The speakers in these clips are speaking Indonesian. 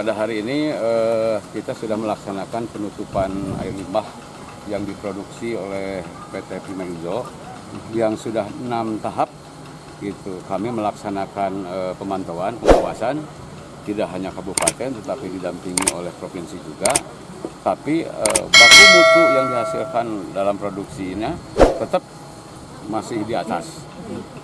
pada hari ini kita sudah melaksanakan penutupan air limbah yang diproduksi oleh PT Primerindo yang sudah 6 tahap. Gitu. Kami melaksanakan pemantauan, pengawasan, tidak hanya kabupaten tetapi didampingi oleh provinsi juga. Tapi baku mutu yang dihasilkan dalam produksinya tetap masih di atas.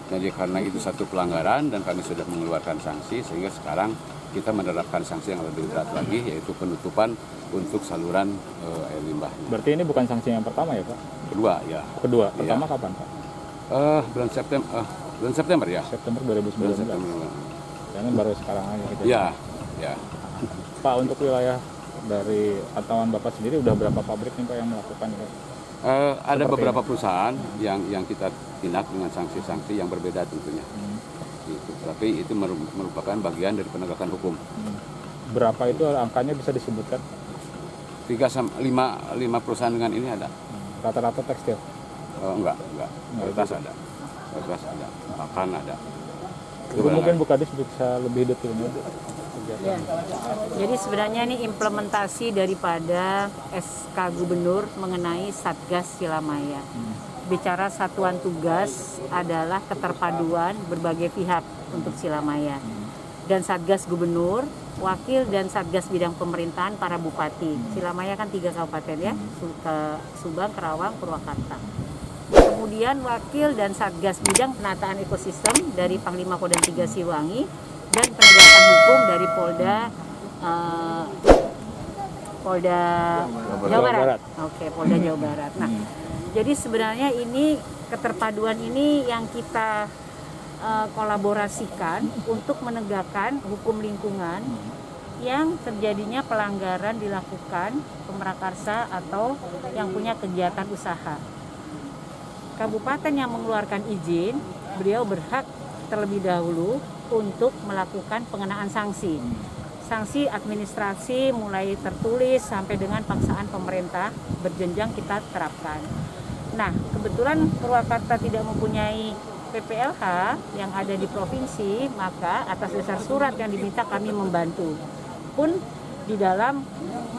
Jadi karena itu satu pelanggaran dan kami sudah mengeluarkan sanksi, sehingga sekarang kita menerapkan sanksi yang lebih berat lagi, yaitu penutupan untuk saluran air limbah. Berarti ini bukan sanksi yang pertama ya Pak? Kedua ya. Kedua, pertama ya. Kapan Pak? Bulan September ya. September 2019. September. Jangan baru sekarang aja gitu. Ya, ya. Pak, untuk wilayah dari pantauan Bapak sendiri udah berapa pabrik nih Pak yang melakukan itu? Ada beberapa perusahaan yang kita tindak dengan sanksi-sanksi yang berbeda tentunya. Gitu. Tapi itu merupakan bagian dari penegakan hukum. Berapa itu angkanya bisa disebutkan? 5 perusahaan dengan ini ada. Rata-rata tekstil? Enggak. Kertas ada. Kertas ada. Makan ada. Itu mungkin Bu Kadis bisa lebih detailnya Bu. Ya. Jadi sebenarnya ini implementasi daripada SK Gubernur mengenai Satgas Silamaya. Bicara satuan tugas adalah keterpaduan berbagai pihak untuk Silamaya. Dan Satgas Gubernur, wakil dan Satgas bidang pemerintahan para bupati. Silamaya kan 3 kabupaten ya, Subang, Kerawang, Purwakarta. Kemudian wakil dan Satgas bidang penataan ekosistem dari Panglima Kodam 3 Siliwangi dan penegakan hukum dari Polda Jawa Barat. Oke, Polda Jawa Barat. Nah, jadi sebenarnya ini keterpaduan ini yang kita kolaborasikan untuk menegakkan hukum lingkungan yang terjadinya pelanggaran dilakukan pemrakarsa atau yang punya kegiatan usaha. Kabupaten yang mengeluarkan izin, beliau berhak terlebih dahulu untuk melakukan pengenaan sanksi. Sanksi administrasi mulai tertulis sampai dengan paksaan pemerintah berjenjang kita terapkan. Nah, kebetulan Purwakarta tidak mempunyai PPLH yang ada di provinsi, maka atas dasar surat yang diminta kami membantu. Pun di dalam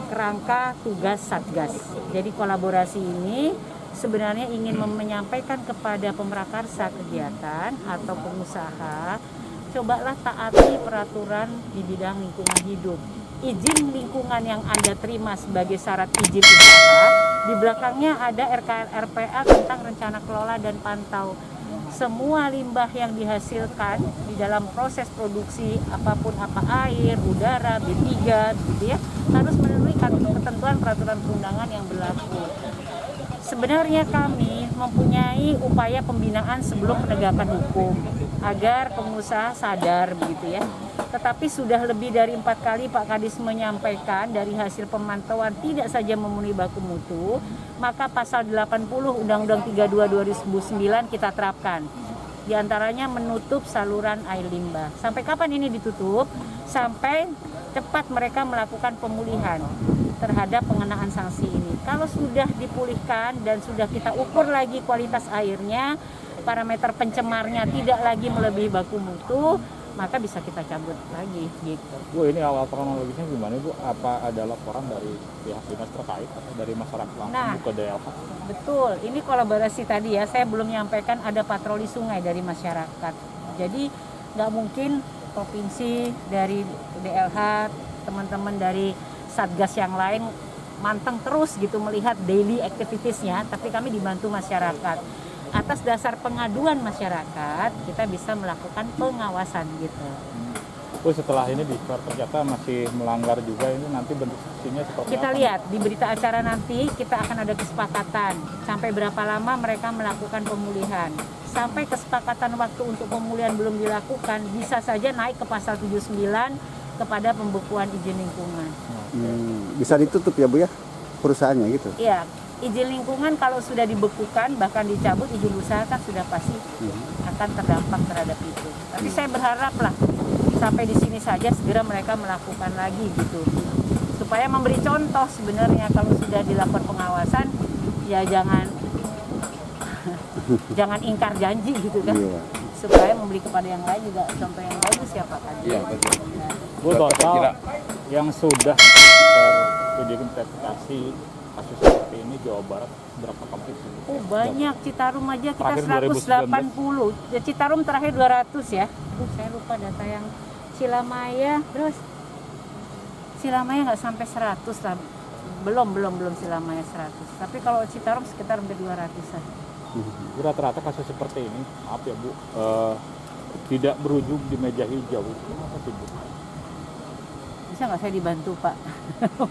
kerangka tugas Satgas. Jadi kolaborasi ini sebenarnya ingin menyampaikan kepada pemrakarsa kegiatan atau pengusaha, cobalah taati peraturan di bidang lingkungan hidup. Izin lingkungan yang Anda terima sebagai syarat izin usaha, di belakangnya ada RPA tentang rencana kelola dan pantau. Semua limbah yang dihasilkan di dalam proses produksi apapun apa air, udara, B3 gitu ya, harus memenuhi ketentuan peraturan perundangan yang berlaku. Sebenarnya kami mempunyai upaya pembinaan sebelum penegakan hukum agar pengusaha sadar begitu ya. Tetapi sudah lebih dari 4 kali Pak Kadis menyampaikan dari hasil pemantauan tidak saja memenuhi baku mutu, maka pasal 80 Undang-Undang 32 2009 kita terapkan. Di antaranya menutup saluran air limbah. Sampai kapan ini ditutup? Sampai cepat mereka melakukan pemulihan terhadap pengenaan sanksi ini. Kalau sudah dipulihkan dan sudah kita ukur lagi kualitas airnya, parameter pencemarnya tidak lagi melebihi baku mutu, maka bisa kita cabut lagi gitu. Bu, ini awal kronologisnya gimana Bu? Apa ada laporan dari pihak dinas terkait atau dari masyarakat langsung ke DLH? Betul, ini kolaborasi tadi ya, saya belum menyampaikan ada patroli sungai dari masyarakat. Jadi nggak mungkin provinsi dari DLH, teman-teman dari Satgas yang lain manteng terus gitu melihat daily activitiesnya, tapi kami dibantu masyarakat. Atas dasar pengaduan masyarakat, kita bisa melakukan pengawasan gitu. Bu, setelah ini ternyata masih melanggar juga, ini nanti bentuk sanksinya seperti kita apa? Lihat di berita acara nanti kita akan ada kesepakatan sampai berapa lama mereka melakukan pemulihan. Sampai kesepakatan waktu untuk pemulihan belum dilakukan, bisa saja naik ke pasal 79 kepada pembekuan izin lingkungan. Bisa ditutup ya Bu ya perusahaannya gitu? Iya, izin lingkungan kalau sudah dibekukan bahkan dicabut, izin usaha kan sudah pasti akan terdampak terhadap itu. Tapi saya berharap lah sampai di sini saja segera mereka melakukan lagi gitu, supaya memberi contoh sebenarnya kalau sudah dilakukan pengawasan ya jangan ingkar janji gitu kan, supaya memberi kepada yang lain juga contoh yang bagus ya Pak Kadis. Iya betul. Bu, Saya total kira yang sudah teridentifikasi kasus seperti ini Jawa Barat berapa kampus? Oh banyak, Citarum aja kita Terakhir 180. Ya, Citarum terakhir 200 ya. Saya lupa data yang Silamaya, terus Silamaya nggak sampai 100 lah. Belum Silamaya 100. Tapi kalau Citarum sekitar hampir 200-an. Rata-rata kasus seperti ini, maaf ya Bu, tidak berujung di meja hijau. Kenapa sih Bu? Bisa nggak saya dibantu Pak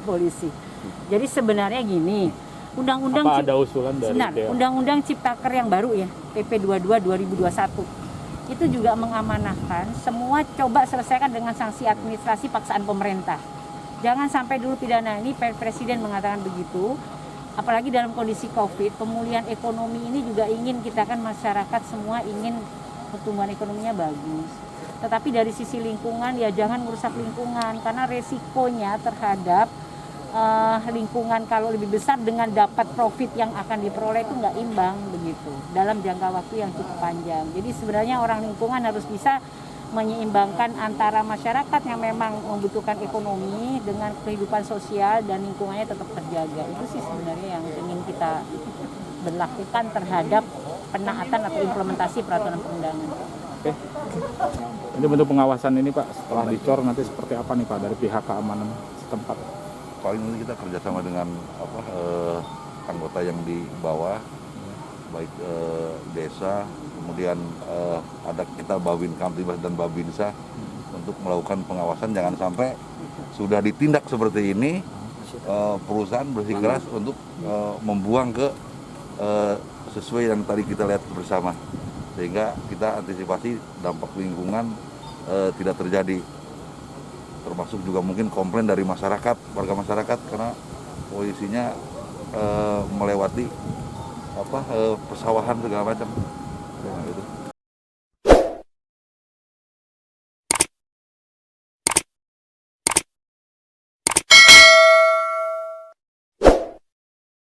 polisi? Jadi sebenarnya gini, undang-undang Apa ada usulan dari DEA? Undang-undang Ciptaker yang baru ya, PP 22 2021. Itu juga mengamanahkan semua coba selesaikan dengan sanksi administrasi paksaan pemerintah. Jangan sampai dulu pidana, ini Presiden mengatakan begitu. Apalagi dalam kondisi Covid, pemulihan ekonomi ini juga ingin kita kan masyarakat semua ingin pertumbuhan ekonominya bagus. Tetapi dari sisi lingkungan ya jangan merusak lingkungan karena resikonya terhadap lingkungan kalau lebih besar dengan dapat profit yang akan diperoleh itu nggak imbang begitu dalam jangka waktu yang cukup panjang. Jadi sebenarnya orang lingkungan harus bisa menyeimbangkan antara masyarakat yang memang membutuhkan ekonomi dengan kehidupan sosial dan lingkungannya tetap terjaga. Itu sih sebenarnya yang ingin kita berlakukan terhadap penaatan atau implementasi peraturan perundangan. Oke. Ini bentuk pengawasan ini Pak, setelah dicor nanti seperti apa nih Pak dari pihak keamanan setempat? Paling ini kita kerjasama dengan anggota yang di bawah, baik desa, kemudian ada kita Babin Kamtibas dan Babinsa untuk melakukan pengawasan. Jangan sampai sudah ditindak seperti ini, perusahaan bersikeras untuk membuang ke sesuai yang tadi kita lihat bersama, sehingga kita antisipasi dampak lingkungan tidak terjadi. Termasuk juga mungkin komplain dari masyarakat, warga masyarakat karena posisinya melewati persawahan segala macam. Gitu.